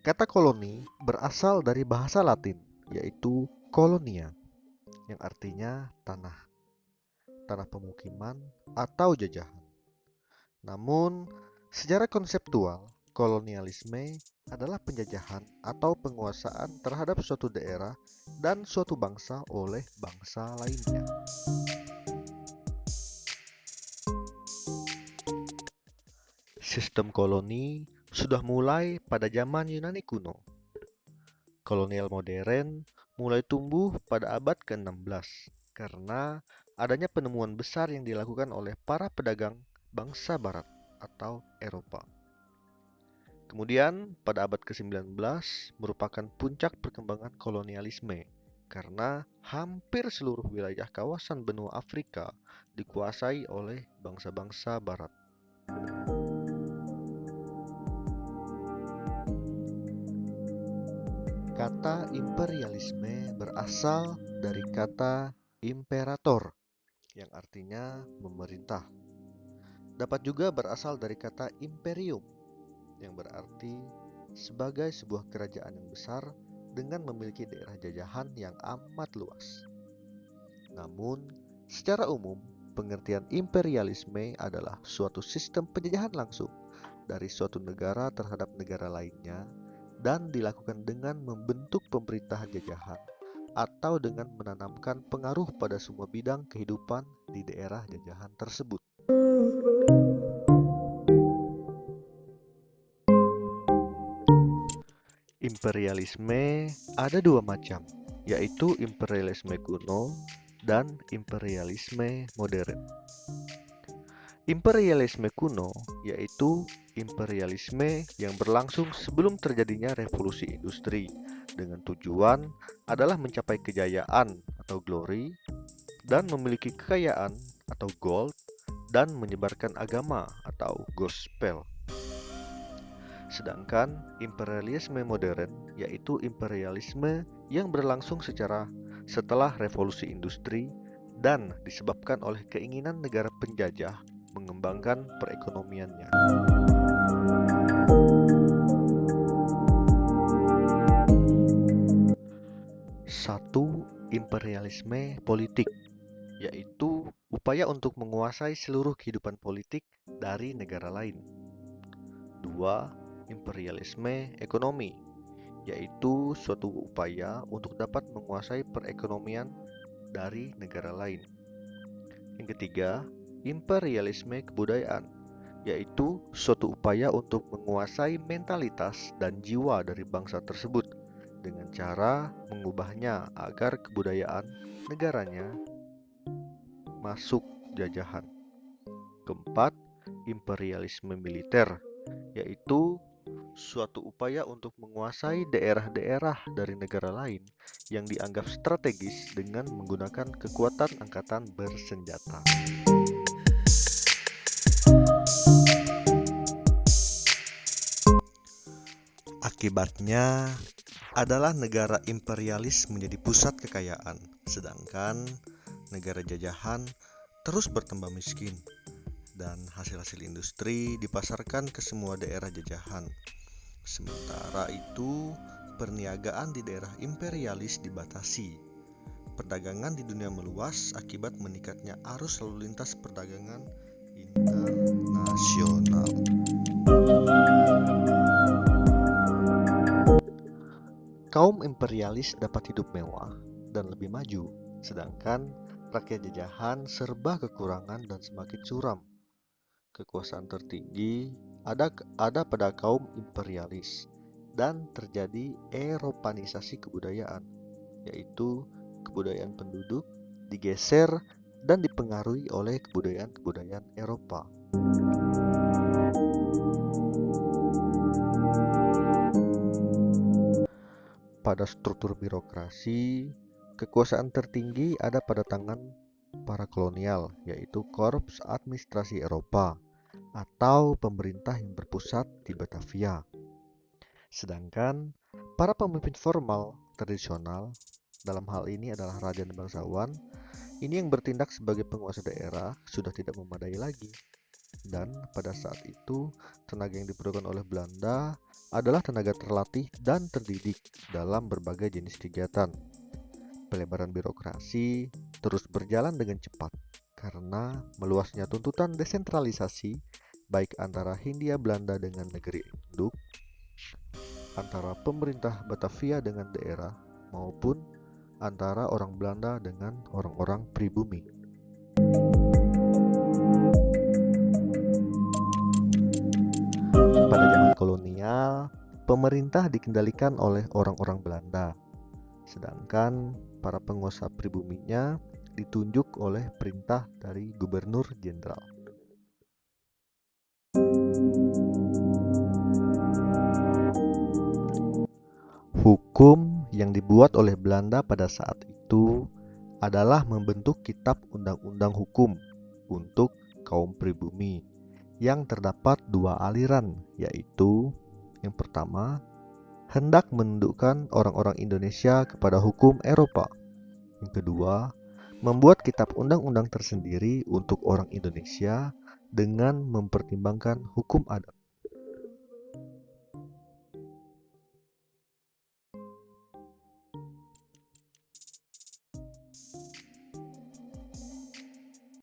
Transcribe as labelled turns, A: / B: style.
A: Kata koloni berasal dari bahasa Latin, yaitu colonia, yang artinya tanah, tanah pemukiman atau jajahan. Namun, secara konseptual, kolonialisme adalah penjajahan atau penguasaan terhadap suatu daerah dan suatu bangsa oleh bangsa lainnya. Sistem koloni sudah mulai pada zaman Yunani kuno. Kolonial modern mulai tumbuh pada abad ke-16 karena adanya penemuan besar yang dilakukan oleh para pedagang bangsa barat atau Eropa. Kemudian pada abad ke-19 merupakan puncak perkembangan kolonialisme karena hampir seluruh wilayah kawasan benua Afrika dikuasai oleh bangsa-bangsa barat. Kata imperialisme berasal dari kata imperator yang artinya memerintah. Dapat juga berasal dari kata imperium yang berarti sebagai sebuah kerajaan yang besar dengan memiliki daerah jajahan yang amat luas. Namun, secara umum, pengertian imperialisme adalah suatu sistem penjajahan langsung dari suatu negara terhadap negara lainnya dan dilakukan dengan membentuk pemerintahan jajahan atau dengan menanamkan pengaruh pada semua bidang kehidupan di daerah jajahan tersebut. Imperialisme ada dua macam, yaitu imperialisme kuno dan imperialisme modern. Imperialisme kuno yaitu imperialisme yang berlangsung sebelum terjadinya revolusi industri dengan tujuan adalah mencapai kejayaan atau glory dan memiliki kekayaan atau gold dan menyebarkan agama atau gospel. Sedangkan imperialisme modern yaitu imperialisme yang berlangsung setelah revolusi industri dan disebabkan oleh keinginan negara penjajah mengembangkan perekonomiannya. Satu, imperialisme politik, yaitu upaya untuk menguasai seluruh kehidupan politik dari negara lain. Dua, imperialisme ekonomi, yaitu suatu upaya untuk dapat menguasai perekonomian dari negara lain. Yang ketiga, imperialisme kebudayaan, yaitu suatu upaya untuk menguasai mentalitas dan jiwa dari bangsa tersebut dengan cara mengubahnya agar kebudayaan negaranya masuk jajahan. Keempat, imperialisme militer, yaitu suatu upaya untuk menguasai daerah-daerah dari negara lain yang dianggap strategis dengan menggunakan kekuatan angkatan bersenjata. Akibatnya adalah negara imperialis menjadi pusat kekayaan, sedangkan negara jajahan terus bertambah miskin dan hasil-hasil industri dipasarkan ke semua daerah jajahan. Sementara itu, perniagaan di daerah imperialis dibatasi. Perdagangan di dunia meluas akibat meningkatnya arus lalu lintas perdagangan internasional. Kaum imperialis dapat hidup mewah dan lebih maju, sedangkan rakyat jajahan serba kekurangan dan semakin suram. Kekuasaan tertinggi ada pada kaum imperialis dan terjadi eropanisasi kebudayaan, yaitu kebudayaan penduduk digeser dan dipengaruhi oleh kebudayaan-kebudayaan Eropa. Pada struktur birokrasi, kekuasaan tertinggi ada pada tangan para kolonial, yaitu Korps Administrasi Eropa atau pemerintah yang berpusat di Batavia. Sedangkan para pemimpin formal tradisional, dalam hal ini adalah raja dan bangsawan, ini yang bertindak sebagai penguasa daerah sudah tidak memadai lagi. Dan pada saat itu, tenaga yang diperlukan oleh Belanda adalah tenaga terlatih dan terdidik dalam berbagai jenis kegiatan. Pelebaran birokrasi terus berjalan dengan cepat karena meluasnya tuntutan desentralisasi baik antara Hindia Belanda dengan negeri induk, antara pemerintah Batavia dengan daerah, maupun antara orang Belanda dengan orang-orang pribumi. Pada zaman kolonial, pemerintah dikendalikan oleh orang-orang Belanda, sedangkan para penguasa pribuminya ditunjuk oleh perintah dari gubernur jenderal. Hukum yang dibuat oleh Belanda pada saat itu adalah membentuk kitab undang-undang hukum untuk kaum pribumi yang terdapat dua aliran, yaitu yang pertama, hendak menundukkan orang-orang Indonesia kepada hukum Eropa. Yang kedua, membuat kitab undang-undang tersendiri untuk orang Indonesia dengan mempertimbangkan hukum adat.